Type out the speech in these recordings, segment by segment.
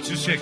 Çiçek.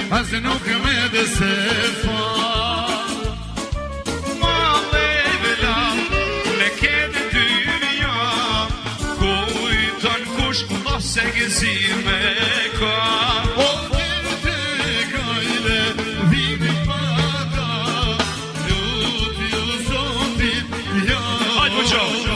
As nuk me dhe se fa Ma levela me kete dynia Kujton kush ose gëzime ka O kete kajle vimi pata Lutju Zotit ja Hajde më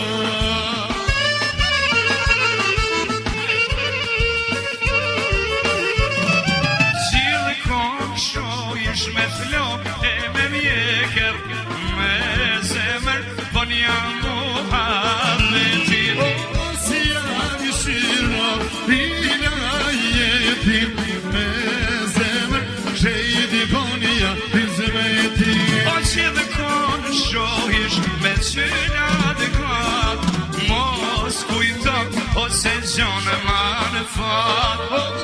qo ish me flo e me mjeker me zemër po nja Muhamedin Si janë shira i lajetin me zemër shejdi konja i zmetin O që dhe konë shohish me qyna dhe katë Mos kujtok ose gjone ma në fatë